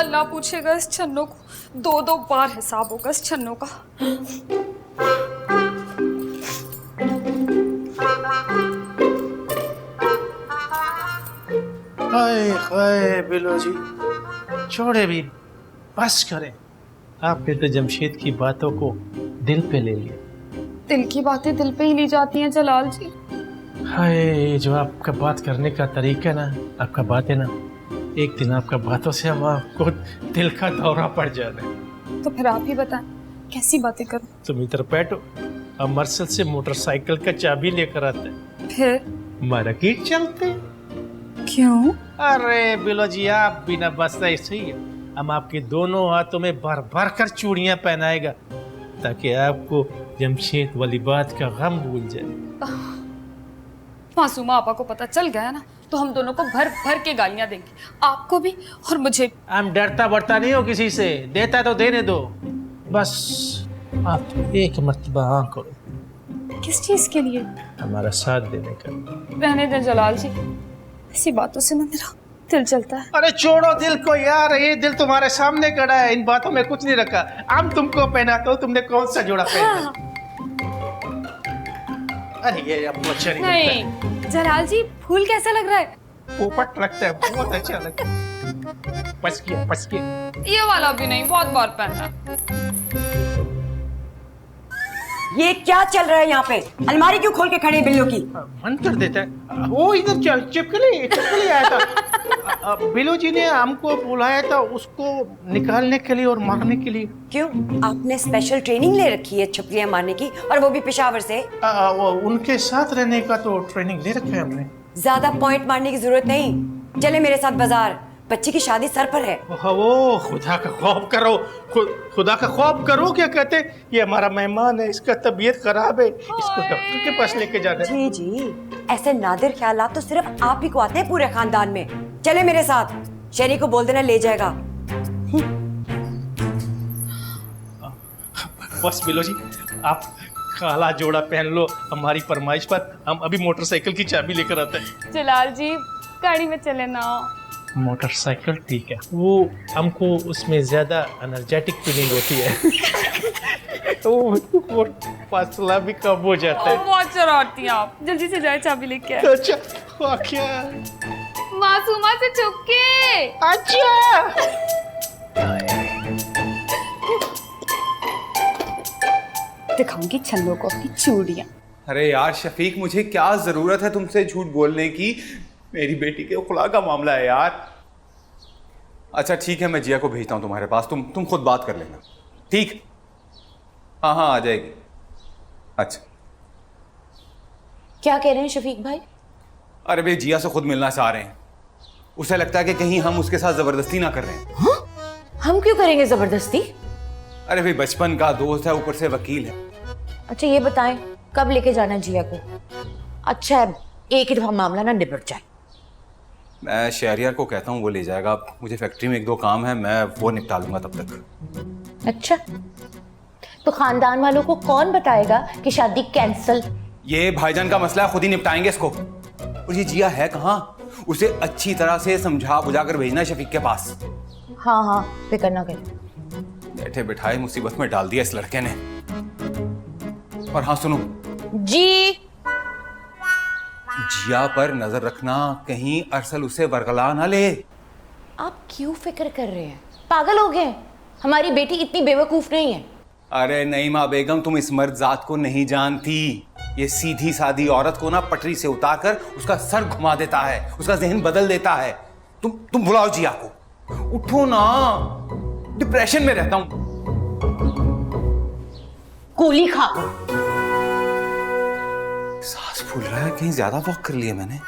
अल्लाह पूछेगा इस छन्नों को, 2-2 बार हिसाब होगा इस छन्नों का। हाय हाय बिलो जी, छोड़े भी, बस करें। आपने तो जमशेद की बातों को दिल पे ले लिया। दिल की बातें दिल पे ही ली जाती हैं जलाल जी। हाय, जो आपका बात करने का तरीका ना, आपका बात है ना, एक दिन आपका बातों से हम आपको दिल का दौरा पड़ जाना है। तो फिर आप ही बताएं कैसी बातें करूं? तुम इधर बैठो, हम मरसल से मोटरसाइकिल का चाबी लेकर आते हैं, फिर मार्केट चलते। क्यों? अरे बिलो जी, आप बिना बस ऐसे ही है। हम आपके दोनों हाथों में भर भर कर चूड़ियां पहनाएगा, ताकि आपको जमशेद वाली बात का गम भूल जाए। मासूमा आपा को पता चल गया ना, तो हम दोनों को भर भर के गालियां देंगे, आपको भी और मुझे। हम डरता बढ़ता नहीं हो किसी से, देता तो देने दो, बस आप एक मर्तबा हाँ करो। किस चीज के लिए? हमारा साथ देने का। रहने दें जलाल जी, ऐसी बातों से ना मेरा दिल चलता है। अरे छोड़ो दिल को यार, ये दिल तुम्हारे सामने खड़ा है, इन बातों में कुछ नहीं रखा। हम तुमको पहनाते हो, तुमने कौन सा जोड़ा पहना? हाँ। अरे ये अब अच्छा नहीं जलाल जी, फूल कैसा लग रहा है? पोपट लगता है, बहुत अच्छा लगता है। पस किया। ये वाला भी नहीं, बहुत बार पहना। ये क्या चल रहा है यहाँ पे? अलमारी क्यों खोल के खड़े हैं बिल्लो की? मन कर देता है। वो इधर चिपकली आया था। बिलो जी ने हमको बुलाया था उसको निकालने के लिए और मारने के लिए। क्यों? आपने स्पेशल ट्रेनिंग ले रखी है छिपकलियां मारने की, और वो भी पेशावर से? वो उनके साथ रहने का तो ट्रेनिंग ले रखा है हमने। ज्यादा पॉइंट मारने की जरूरत नहीं, चले मेरे साथ बाजार, बच्ची की शादी सर पर है। वो खुदा का खौफ करो, खुदा का खौफ करो। क्या कहते, ये हमारा मेहमान है, इसका तबीयत खराब है, इसको डॉक्टर के पास लेके जाना है। जी जी, ऐसे नादिर ख्यालात तो सिर्फ आप ही को आते हैं पूरे खानदान में। चले मेरे साथ, शेरी को बोल देना ले जाएगा। बस बिलो जी, आप काला जोड़ा पहन लो हमारी फरमाइश पर, हम अभी मोटरसाइकिल की चाबी लेकर आते हैं। जलाल जी गाड़ी में चले ना। मोटरसाइकिल ठीक है, वो हमको उसमें ज्यादा एनर्जेटिक फीलिंग होती है। तो वो फासला भी कम हो जाता है। बहुत शरारती हैं आप, जल्दी से जाए चाबी लेके आए। अच्छा क्या? मासूमा से छुप के। अच्छा दिखाऊंगी छल्लों को अपनी चूड़ियां। अरे यार शफीक, मुझे क्या जरूरत है तुमसे झूठ बोलने की? मेरी बेटी के खुला का मामला है यार। अच्छा ठीक है, मैं जिया को भेजता हूं तुम्हारे पास, तुम खुद बात कर लेना, ठीक? हाँ आ जाएगी। अच्छा क्या कह रहे हैं शफीक भाई? अरे भाई, जिया से खुद मिलना चाह रहे हैं। उसे लगता है कि कहीं हम उसके साथ जबरदस्ती ना कर रहे हैं। हाँ? हम क्यों करेंगे जबरदस्ती? अरे भाई, बचपन का दोस्त है, ऊपर से वकील है। अच्छा ये बताएं, कब लेके जाना है जिया को? अच्छा एक ही दफा मामला ना निपट जाए। मैं शहरियार को कहता हूँ, वो ले जाएगा। मुझे फैक्ट्री में 1-2 काम है, मैं वो निपटा लूंगा तब तक। अच्छा तो खानदान वालों को कौन बताएगा कि शादी कैंसल? ये भाईजान का मसला है, खुद ही निपटाएंगे इसको। और ये जिया है कहाँ? उसे अच्छी तरह से समझा बुझा कर भेजना शफीक के पास। हाँ फिक्र ना करें। बैठे बिठाए मुसीबत में डाल दिया इस लड़के ने। और हाँ सुनो जी, जिया पर नजर रखना, कहीं अरसल उसे बरगला ना ले। आप क्यों फिक्र कर रहे हैं? पागल हो गए? हमारी बेटी इतनी बेवकूफ नहीं है। अरे नहीं माँ बेगम, तुम इस मर्द जात को नहीं जानती। ये सीधी सादी औरत को ना पटरी से उतारकर उसका सर घुमा देता है, उसका जहन बदल देता है। तुम बुलाओ जिया को, उठो ना, डिप्रेशन में रहता हूं। गोली खा। सांस फूल रहा है, कहीं ज्यादा वॉक कर लिया मैंने।